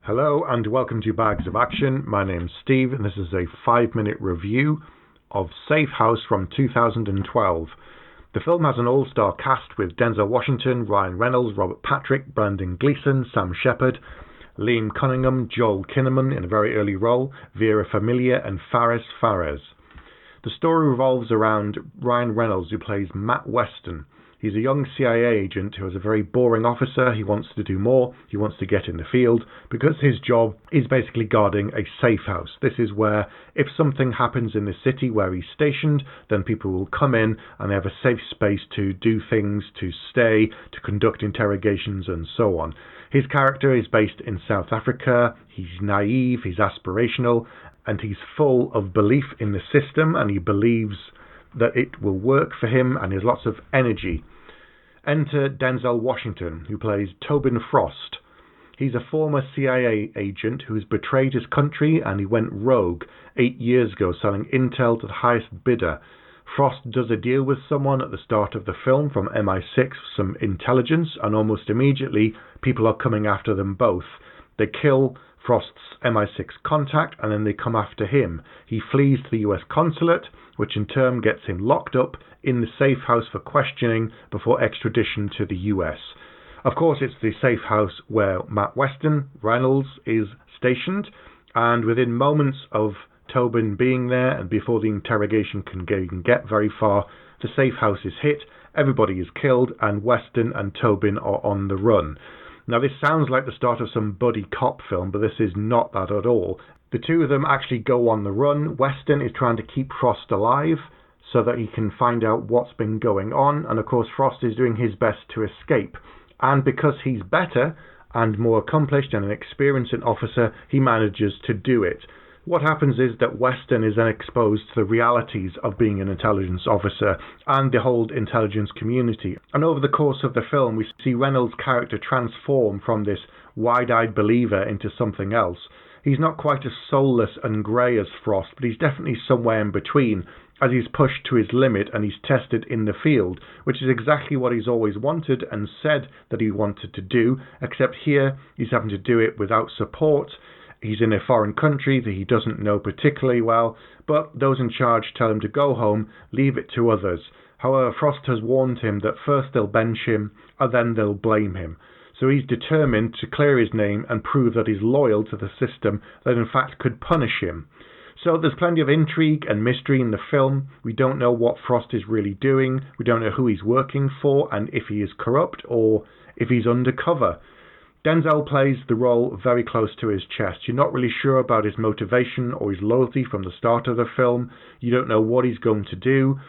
Hello and welcome to Bags of Action. My name's Steve and this is a 5-minute review of Safe House from 2012. The film has an all-star cast with Denzel Washington, Ryan Reynolds, Robert Patrick, Brandon Gleeson, Sam Sheperd, Liam Cunningham, Joel Kinnaman in a very early role, Vera Famiga and Faris Fares. The story revolves around Ryan Reynolds, who plays Matt Weston. He's a young CIA agent who is a very boring officer. He wants to do more. He wants to get in the field because his job is basically guarding a safe house. This is where if something happens in the city where he's stationed, then people will come in and they have a safe space to do things, to stay, to conduct interrogations and so on. His character is based in South Africa. He's naive, he's aspirational, and he's full of belief in the system, and he believes that it will work for him, and he has lots of energy. Enter Denzel Washington, who plays Tobin Frost. He's a former CIA agent who has betrayed his country, and he went rogue 8 years ago, selling intel to the highest bidder. Frost does a deal with someone at the start of the film from MI6, some intelligence, and almost immediately people are coming after them both. They kill Frost's MI6 contact and then they come after him. He flees to the US consulate, which in turn gets him locked up in the safe house for questioning before extradition to the US. Of course, it's the safe house where Matt Weston, Reynolds, is stationed, and within moments of Tobin being there and before the interrogation can get very far, the safe house is hit, everybody is killed, and Weston and Tobin are on the run. Now, this sounds like the start of some buddy cop film, but this is not that at all. The two of them actually go on the run. Weston is trying to keep Frost alive so that he can find out what's been going on, and of course Frost is doing his best to escape. And because he's better and more accomplished and an experienced officer, he manages to do it. What happens is that Weston is then exposed to the realities of being an intelligence officer and the whole intelligence community. And over the course of the film, we see Reynolds' character transform from this wide-eyed believer into something else. He's not quite as soulless and grey as Frost, but he's definitely somewhere in between, as he's pushed to his limit and he's tested in the field, which is exactly what he's always wanted and said that he wanted to do, except here he's having to do it without support. He's in a foreign country that he doesn't know particularly well, but those in charge tell him to go home, leave it to others. However, Frost has warned him that first they'll bench him, and then they'll blame him. So he's determined to clear his name and prove that he's loyal to the system that in fact could punish him. So there's plenty of intrigue and mystery in the film. We don't know what Frost is really doing. We don't know who he's working for and if he is corrupt or if he's undercover. Denzel plays the role very close to his chest. You're not really sure about his motivation or his loyalty from the start of the film. You don't know what he's going to do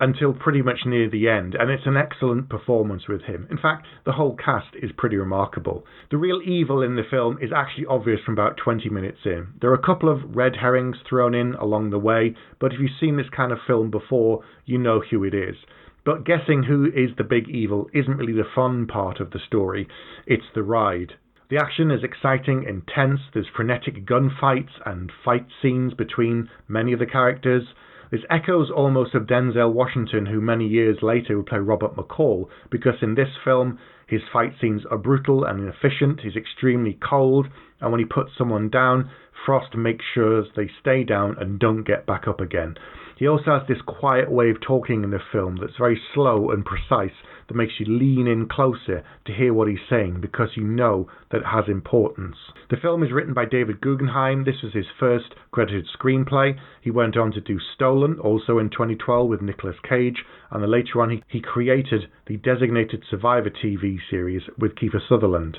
until pretty much near the end, and it's an excellent performance with him. In fact, the whole cast is pretty remarkable. The real evil in the film is actually obvious from about 20 minutes in. There are a couple of red herrings thrown in along the way, but if you've seen this kind of film before, you know who it is. But guessing who is the big evil isn't really the fun part of the story, it's the ride. The action is exciting, intense, there's frenetic gunfights and fight scenes between many of the characters. There's echoes almost of Denzel Washington, who many years later will play Robert McCall, because in this film his fight scenes are brutal and inefficient, he's extremely cold, and when he puts someone down, Frost makes sure they stay down and don't get back up again. He also has this quiet way of talking in the film that's very slow and precise, that makes you lean in closer to hear what he's saying because you know that it has importance. The film is written by David Guggenheim. This was his first credited screenplay. He went on to do Stolen, also in 2012 with Nicolas Cage, and then later on he created the Designated Survivor TV series with Kiefer Sutherland.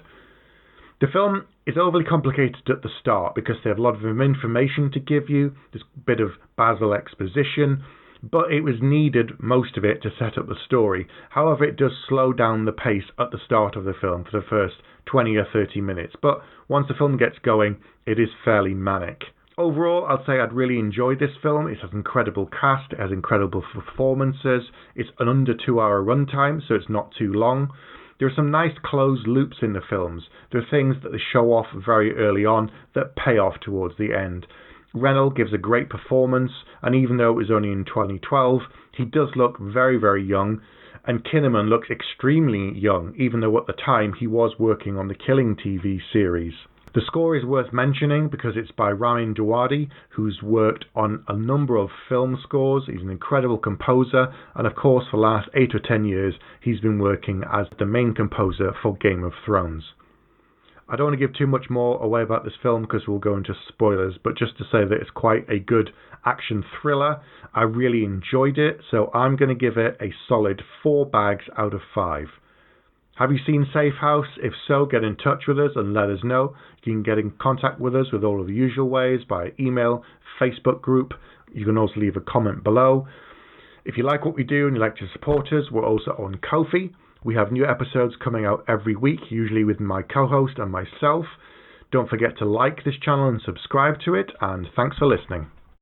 The film is overly complicated at the start because they have a lot of information to give you. There's a bit of Basil exposition, but it was needed, most of it, to set up the story. However, it does slow down the pace at the start of the film for the first 20 or 30 minutes. But once the film gets going, it is fairly manic. Overall, I'd say I'd really enjoyed this film. It has incredible cast, it has incredible performances. It's an under 2-hour runtime, so it's not too long. There are some nice closed loops in the films. There are things that they show off very early on that pay off towards the end. Reynolds gives a great performance, and even though it was only in 2012, he does look very, very young, and Kinnaman looks extremely young, even though at the time he was working on the Killing TV series. The score is worth mentioning because it's by Ramin Djawadi, who's worked on a number of film scores. He's an incredible composer, and of course for the last 8 or 10 years he's been working as the main composer for Game of Thrones. I don't want to give too much more away about this film because we'll go into spoilers, but just to say that it's quite a good action thriller. I really enjoyed it, so I'm going to give it a solid 4 bags out of 5. Have you seen Safe House? If so, get in touch with us and let us know. You can get in contact with us with all of the usual ways, by email, Facebook group. You can also leave a comment below. If you like what we do and you'd like to support us, we're also on Ko-fi. We have new episodes coming out every week, usually with my co-host and myself. Don't forget to like this channel and subscribe to it, and thanks for listening.